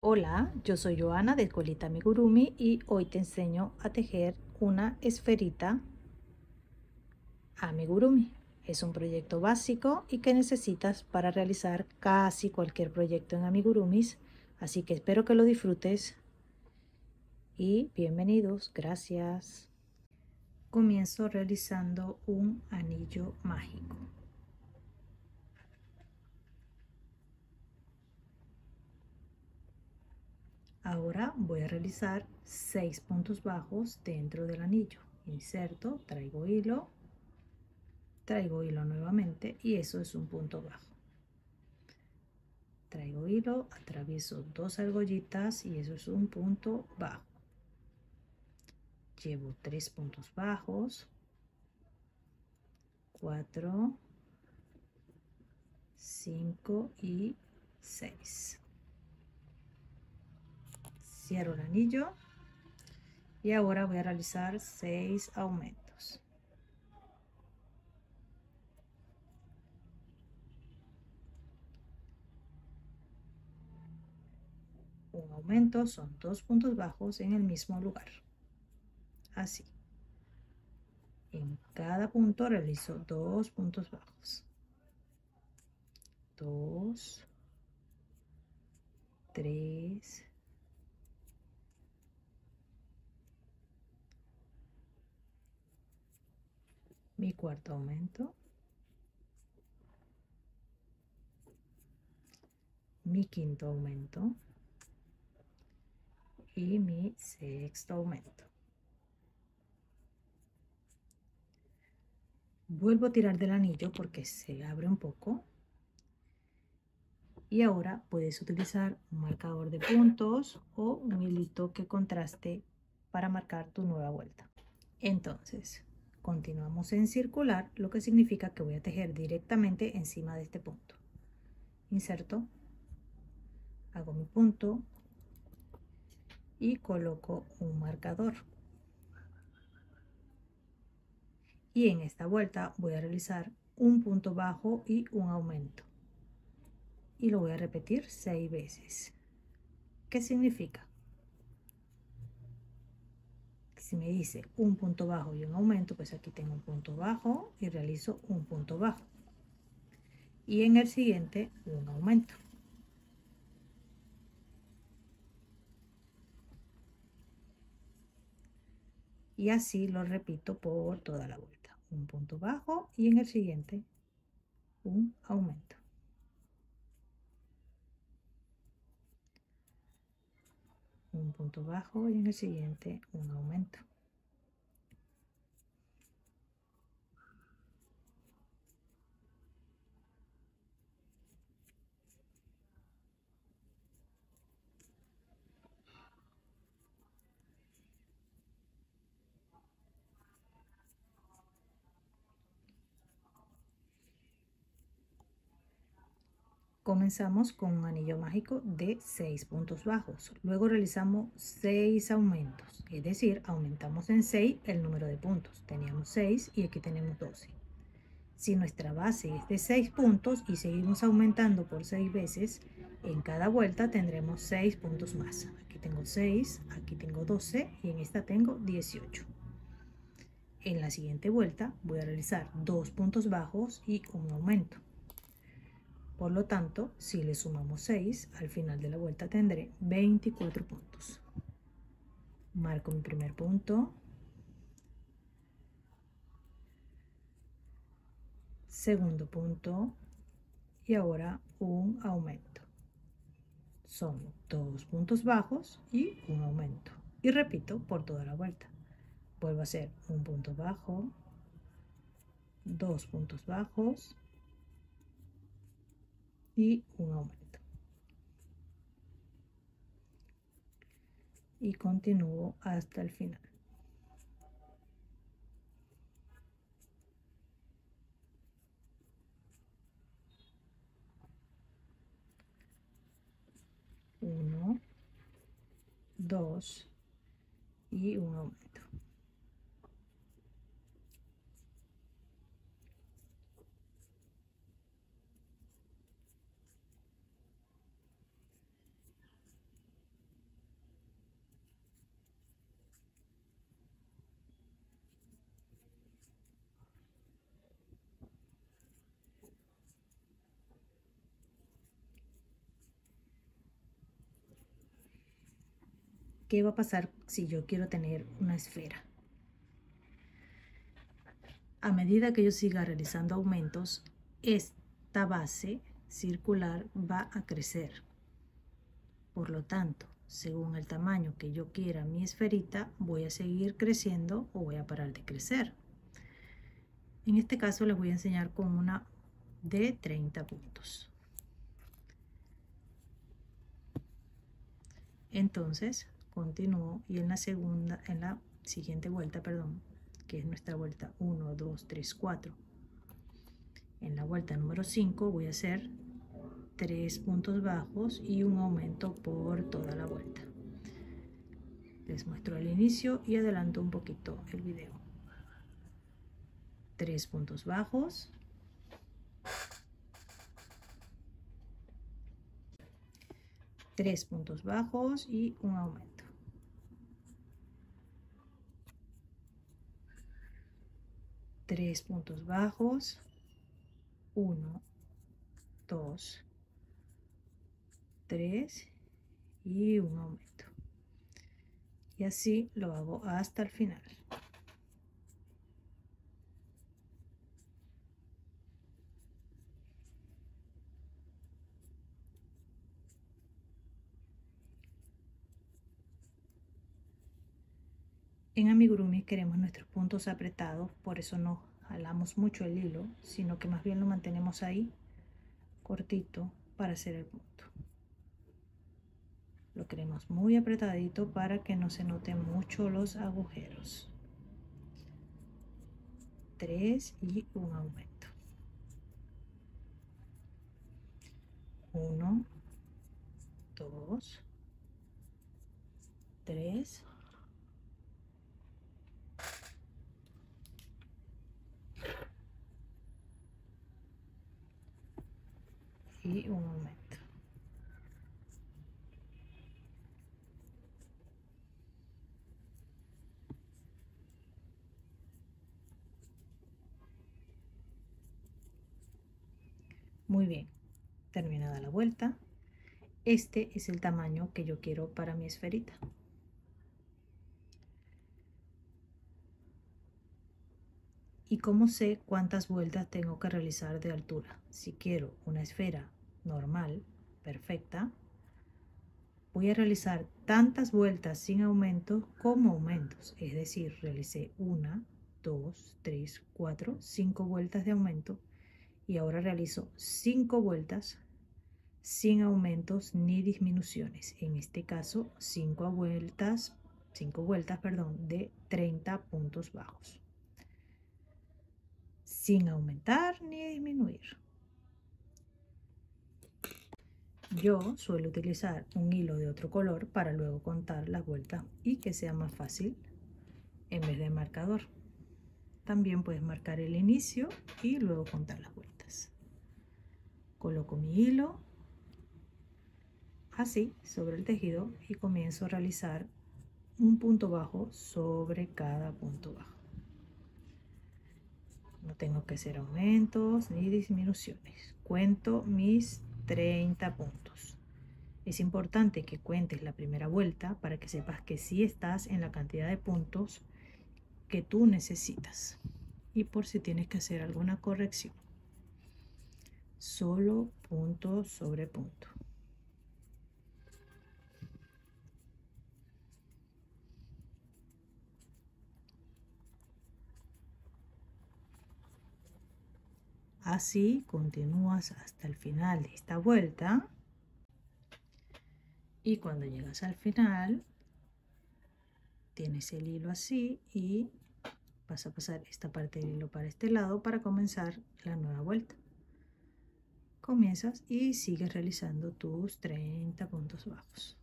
Hola, yo soy Joana de Escuelita Amigurumi y hoy te enseño a tejer una esferita amigurumi. Es un proyecto básico y que necesitas para realizar casi cualquier proyecto en amigurumis, así que espero que lo disfrutes y bienvenidos, gracias. Comienzo realizando un anillo mágico. Ahora voy a realizar 6 puntos bajos dentro del anillo. Inserto, traigo hilo nuevamente y eso es un punto bajo. Traigo hilo, atravieso 2 argollitas y eso es un punto bajo. Llevo 3 puntos bajos, 4, 5 y 6. Cierro el anillo y ahora voy a realizar 6 aumentos. Un aumento son 2 puntos bajos en el mismo lugar. Así. En cada punto realizo 2 puntos bajos. 2, 3, mi cuarto aumento, mi quinto aumento y mi sexto aumento. Vuelvo a tirar del anillo porque se abre un poco. Y ahora puedes utilizar un marcador de puntos o un hilito que contraste para marcar tu nueva vuelta. Entonces, continuamos en circular, lo que significa que voy a tejer directamente encima de este punto. Inserto, hago mi punto y coloco un marcador. Y en esta vuelta voy a realizar un punto bajo y un aumento. Y lo voy a repetir 6 veces. ¿Qué significa? Si me dice un punto bajo y un aumento, pues aquí tengo un punto bajo y realizo un punto bajo. Y en el siguiente, un aumento. Y así lo repito por toda la vuelta. Un punto bajo y en el siguiente, un aumento. Un punto bajo y en el siguiente, un aumento. Comenzamos con un anillo mágico de 6 puntos bajos. Luego realizamos 6 aumentos, es decir, aumentamos en 6 el número de puntos. Teníamos 6 y aquí tenemos 12. Si nuestra base es de 6 puntos y seguimos aumentando por 6 veces, en cada vuelta tendremos 6 puntos más. Aquí tengo 6, aquí tengo 12 y en esta tengo 18. En la siguiente vuelta voy a realizar 2 puntos bajos y un aumento. Por lo tanto, si le sumamos 6, al final de la vuelta tendré 24 puntos. Marco mi primer punto, segundo punto y ahora un aumento. Son 2 puntos bajos y un aumento. Y repito por toda la vuelta. Vuelvo a hacer un punto bajo, 2 puntos bajos y un aumento. Y continúo hasta el final. Uno, 2 y un aumento. ¿Qué va a pasar si yo quiero tener una esfera? A medida que yo siga realizando aumentos, esta base circular va a crecer. Por lo tanto, según el tamaño que yo quiera mi esferita, voy a seguir creciendo o voy a parar de crecer. En este caso les voy a enseñar con una de 30 puntos. Entonces, continúo y en la siguiente vuelta, perdón, que es nuestra vuelta 1, 2, 3, 4. En la vuelta número 5 voy a hacer 3 puntos bajos y un aumento por toda la vuelta. Les muestro el inicio y adelanto un poquito el video. 3 puntos bajos, 3 puntos bajos y un aumento. 3 puntos bajos, 1, 2, 3 y un aumento. Y así lo hago hasta el final. En amigurumi queremos nuestros puntos apretados, por eso no jalamos mucho el hilo, sino que más bien lo mantenemos ahí cortito para hacer el punto. Lo queremos muy apretadito para que no se noten mucho los agujeros. 3 y un aumento. 1, 2, 3. Y un aumento. Muy bien, terminada la vuelta, este es el tamaño que yo quiero para mi esferita. ¿Y cómo sé cuántas vueltas tengo que realizar de altura? Si quiero una esfera normal, perfecta, voy a realizar tantas vueltas sin aumentos como aumentos. Es decir, realicé 1, 2, 3, 4, 5 vueltas de aumento y ahora realizo 5 vueltas sin aumentos ni disminuciones. En este caso, 5 vueltas, de 30 puntos bajos. Sin aumentar ni disminuir. Yo suelo utilizar un hilo de otro color para luego contar las vueltas y que sea más fácil en vez de marcador. También puedes marcar el inicio y luego contar las vueltas. Coloco mi hilo así sobre el tejido y comienzo a realizar un punto bajo sobre cada punto bajo. No tengo que hacer aumentos ni disminuciones. Cuento mis 30 puntos. Es importante que cuentes la primera vuelta para que sepas que sí estás en la cantidad de puntos que tú necesitas. Y por si tienes que hacer alguna corrección. Solo punto sobre punto. Así continúas hasta el final de esta vuelta y cuando llegas al final tienes el hilo así y vas a pasar esta parte del hilo para este lado para comenzar la nueva vuelta. Comienzas y sigues realizando tus 30 puntos bajos.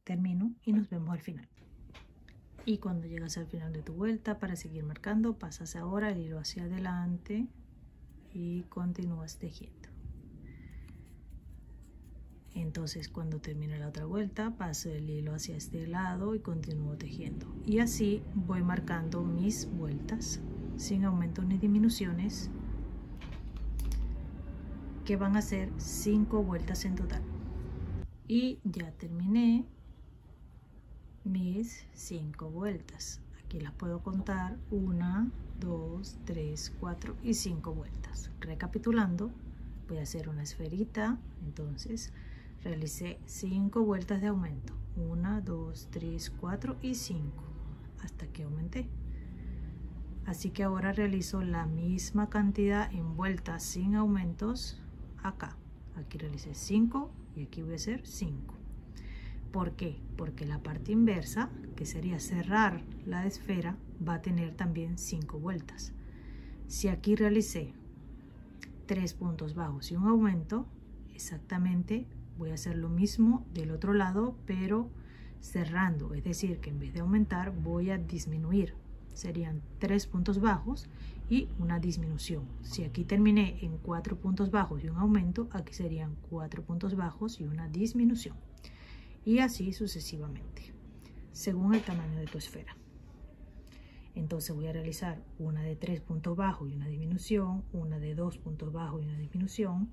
Termino y nos vemos al final. Y cuando llegas al final de tu vuelta, para seguir marcando, pasas ahora el hilo hacia adelante y continúas tejiendo. Entonces cuando termine la otra vuelta, paso el hilo hacia este lado y continúo tejiendo. Y así voy marcando mis vueltas. sin aumentos ni disminuciones, que van a ser 5 vueltas en total. Y ya terminé mis 5 vueltas. Aquí las puedo contar: 1, 2, 3, 4 y 5 vueltas. Recapitulando, voy a hacer una esferita. Entonces realicé 5 vueltas de aumento: 1, 2, 3, 4 y 5, hasta que aumenté. Así que ahora realizo la misma cantidad en vueltas sin aumentos acá. Aquí realicé 5 y aquí voy a hacer 5. ¿Por qué? Porque la parte inversa, que sería cerrar la esfera, va a tener también 5 vueltas. Si aquí realicé 3 puntos bajos y un aumento, exactamente voy a hacer lo mismo del otro lado, pero cerrando. Es decir, que en vez de aumentar voy a disminuir. Serían 3 puntos bajos y una disminución. Si aquí terminé en 4 puntos bajos y un aumento, aquí serían 4 puntos bajos y una disminución. Y así sucesivamente, según el tamaño de tu esfera. Entonces voy a realizar una de 3 puntos bajos y una disminución, una de 2 puntos bajos y una disminución,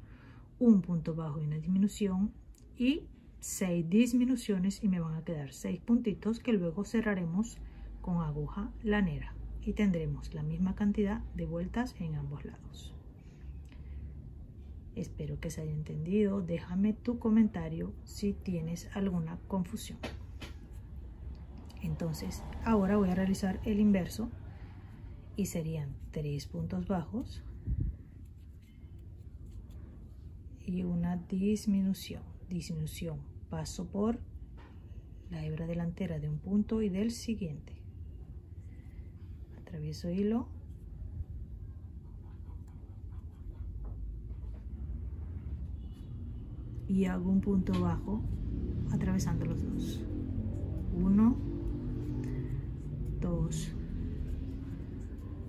un punto bajo y una disminución, y 6 disminuciones, y me van a quedar 6 puntitos que luego cerraremos con aguja lanera y tendremos la misma cantidad de vueltas en ambos lados. Espero que se haya entendido. Déjame tu comentario si tienes alguna confusión. Entonces ahora voy a realizar el inverso y serían 3 puntos bajos y una disminución. Paso por la hebra delantera de un punto y del siguiente. Atravieso hilo. Y hago un punto bajo atravesando los dos. 1, 2,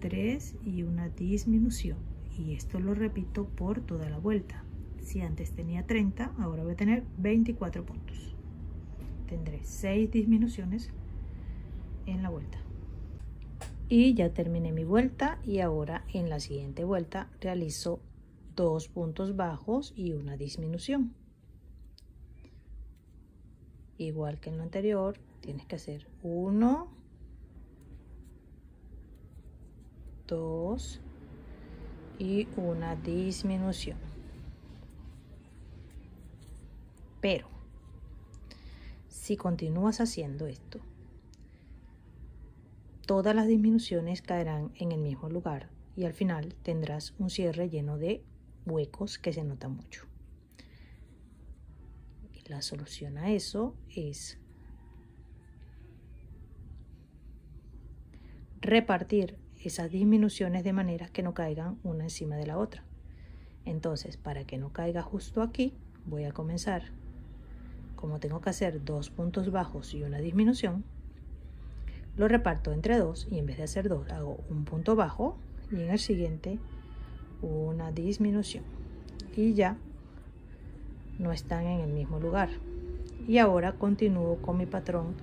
3 y una disminución. Y esto lo repito por toda la vuelta. Si antes tenía 30, ahora voy a tener 24 puntos. Tendré 6 disminuciones en la vuelta. Y ya terminé mi vuelta, y ahora en la siguiente vuelta realizo 2 puntos bajos y una disminución. Igual que en lo anterior, tienes que hacer 1, 2 y una disminución. Pero si continúas haciendo esto, todas las disminuciones caerán en el mismo lugar y al final tendrás un cierre lleno de huecos que se notan mucho. Y la solución a eso es repartir esas disminuciones de manera que no caigan una encima de la otra. Entonces, para que no caiga justo aquí, voy a comenzar, como tengo que hacer 2 puntos bajos y una disminución, lo reparto entre 2 y en vez de hacer 2 hago un punto bajo y en el siguiente una disminución, y ya no están en el mismo lugar. Y ahora continúo con mi patrón: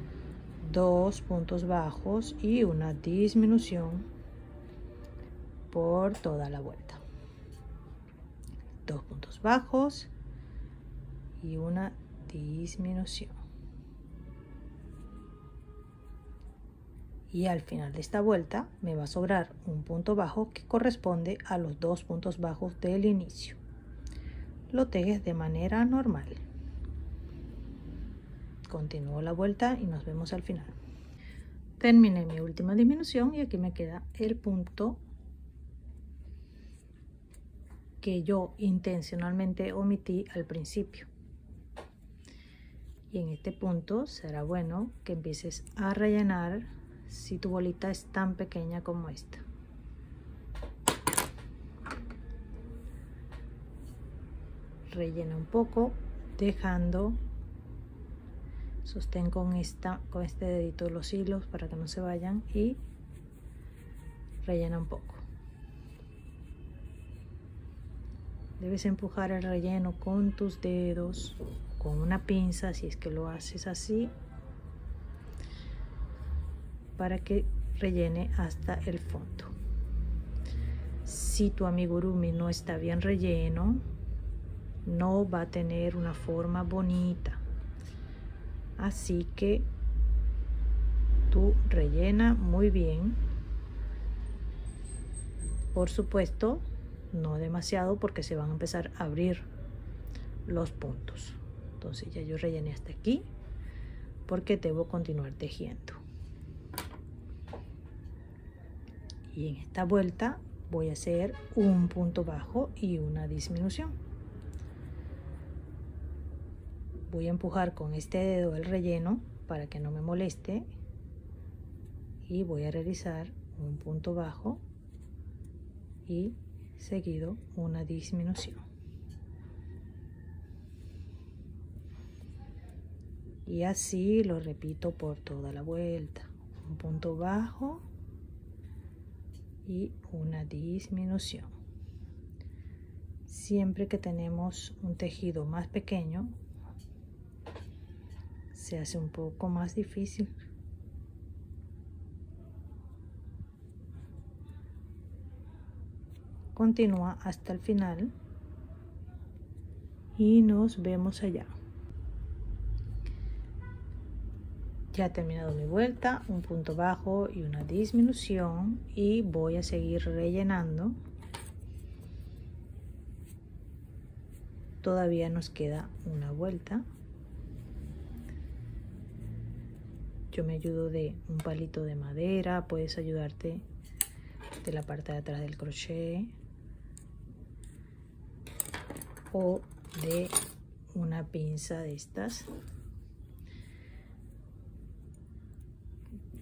2 puntos bajos y una disminución por toda la vuelta. 2 puntos bajos y una disminución. Y al final de esta vuelta me va a sobrar un punto bajo que corresponde a los 2 puntos bajos del inicio. Lo tejes de manera normal. Continúo la vuelta y nos vemos al final. Terminé mi última disminución y aquí me queda el punto que yo intencionalmente omití al principio. Y en este punto será bueno que empieces a rellenar si tu bolita es tan pequeña como esta. Rellena un poco, dejando, sostén con este dedito los hilos para que no se vayan, y rellena un poco. Debes empujar el relleno con tus dedos, con una pinza si es que lo haces así, para que rellene hasta el fondo. Si tu amigurumi no está bien relleno, no va a tener una forma bonita. Así que tú rellena muy bien. Por supuesto, no demasiado porque se van a empezar a abrir los puntos. Entonces ya yo rellené hasta aquí porque debo continuar tejiendo. Y en esta vuelta voy a hacer un punto bajo y una disminución. Voy a empujar con este dedo el relleno para que no me moleste y voy a realizar un punto bajo y seguido una disminución. Y así lo repito por toda la vuelta. Un punto bajo y una disminución. Siempre que tenemos un tejido más pequeño, se hace un poco más difícil. Continúa hasta el final y nos vemos allá. Ya he terminado mi vuelta, un punto bajo y una disminución, y voy a seguir rellenando. Todavía nos queda una vuelta. Yo me ayudo de un palito de madera, puedes ayudarte de la parte de atrás del crochet o de una pinza de estas.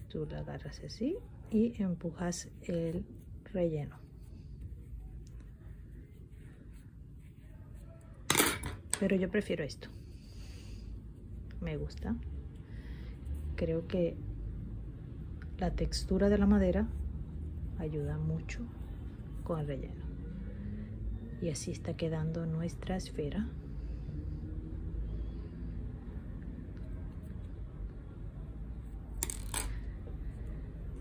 Tú la agarras así y empujas el relleno. Pero yo prefiero esto. Me gusta. Creo que la textura de la madera ayuda mucho con el relleno. Y así está quedando nuestra esfera.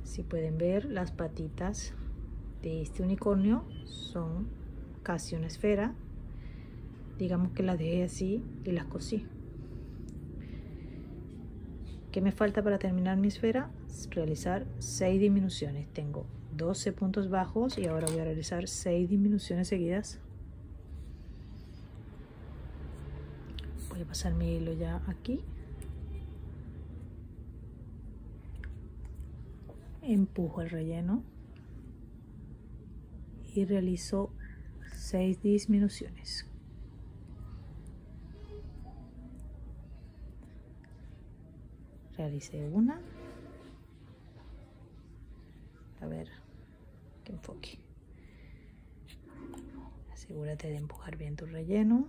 Si pueden ver, las patitas de este unicornio son casi una esfera. Digamos que las dejé así y las cosí. ¿Qué me falta para terminar mi esfera? Realizar 6 disminuciones. Tengo 12 puntos bajos y ahora voy a realizar 6 disminuciones seguidas. Voy a pasar mi hilo ya aquí. Empujo el relleno y realizo 6 disminuciones. Realicé una. A ver, que enfoque. Asegúrate de empujar bien tu relleno.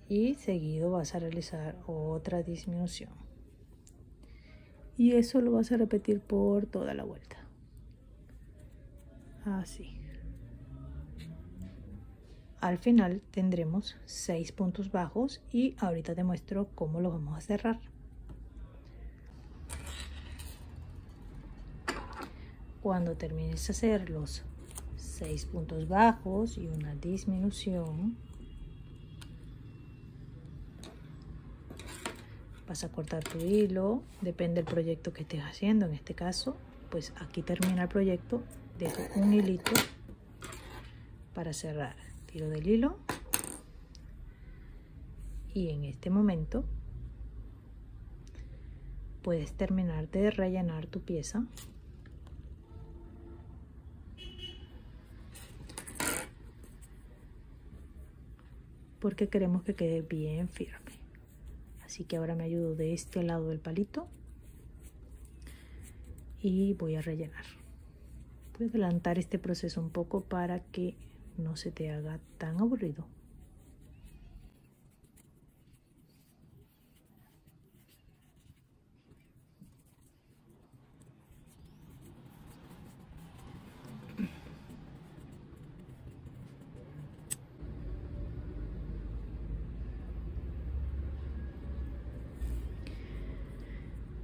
Y seguido vas a realizar otra disminución. Y eso lo vas a repetir por toda la vuelta. Así. Al final tendremos 6 puntos bajos y ahorita te muestro cómo lo vamos a cerrar. Cuando termines de hacer los 6 puntos bajos y una disminución, vas a cortar tu hilo, depende del proyecto que estés haciendo. En este caso, pues aquí termina el proyecto, dejo un hilito para cerrar. Tiro del hilo y en este momento puedes terminar de rellenar tu pieza. Porque queremos que quede bien firme. Así que ahora me ayudo de este lado del palito y voy a rellenar. Voy a adelantar este proceso un poco para que no se te haga tan aburrido.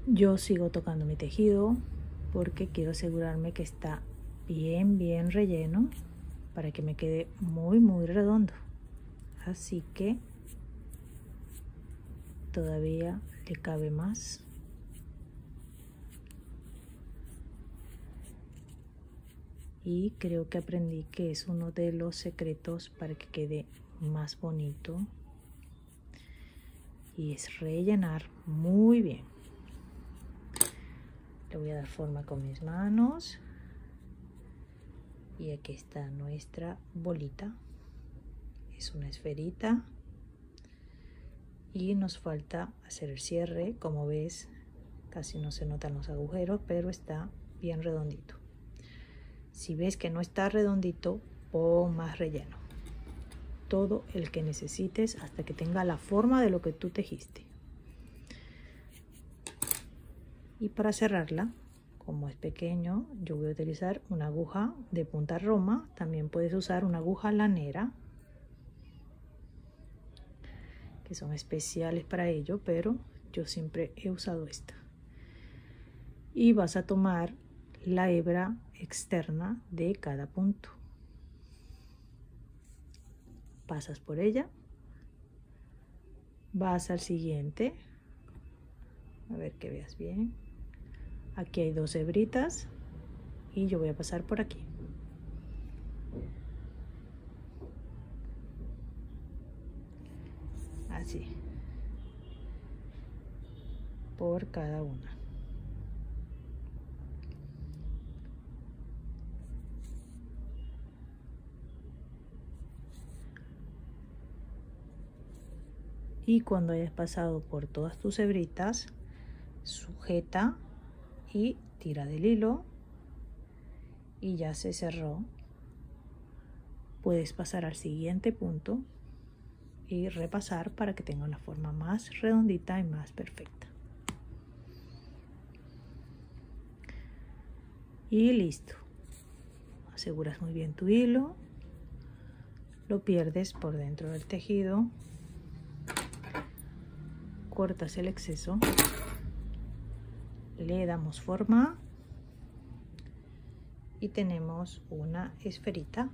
Yo sigo tocando mi tejido porque quiero asegurarme que está bien relleno para que me quede muy redondo. Así que todavía le cabe más. Y creo que aprendí que es uno de los secretos para que quede más bonito, y es rellenar muy bien. Le voy a dar forma con mis manos y aquí está nuestra bolita. Es una esferita y nos falta hacer el cierre. Como ves, casi no se notan los agujeros, pero está bien redondito. Si ves que no está redondito, pon más relleno, todo el que necesites hasta que tenga la forma de lo que tú tejiste. Y para cerrarla, como es pequeño, yo voy a utilizar una aguja de punta roma. También puedes usar una aguja lanera, que son especiales para ello, pero yo siempre he usado esta. Y vas a tomar la hebra externa de cada punto, pasas por ella, vas al siguiente, a ver que veas bien. Aquí hay 2 hebritas y yo voy a pasar por aquí. Así, por cada una. Y cuando hayas pasado por todas tus hebritas, sujeta y tira del hilo y ya se cerró. Puedes pasar al siguiente punto y repasar para que tenga una forma más redondita y más perfecta. Y listo. Aseguras muy bien tu hilo, lo pierdes por dentro del tejido, cortas el exceso, le damos forma y tenemos una esferita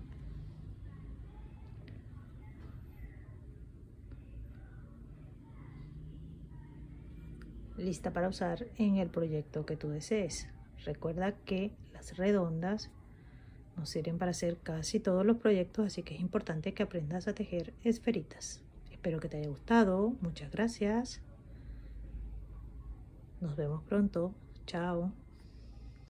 lista para usar en el proyecto que tú desees. Recuerda que las redondas nos sirven para hacer casi todos los proyectos, así que es importante que aprendas a tejer esferitas. Espero que te haya gustado. Muchas gracias. Nos vemos pronto. Chao.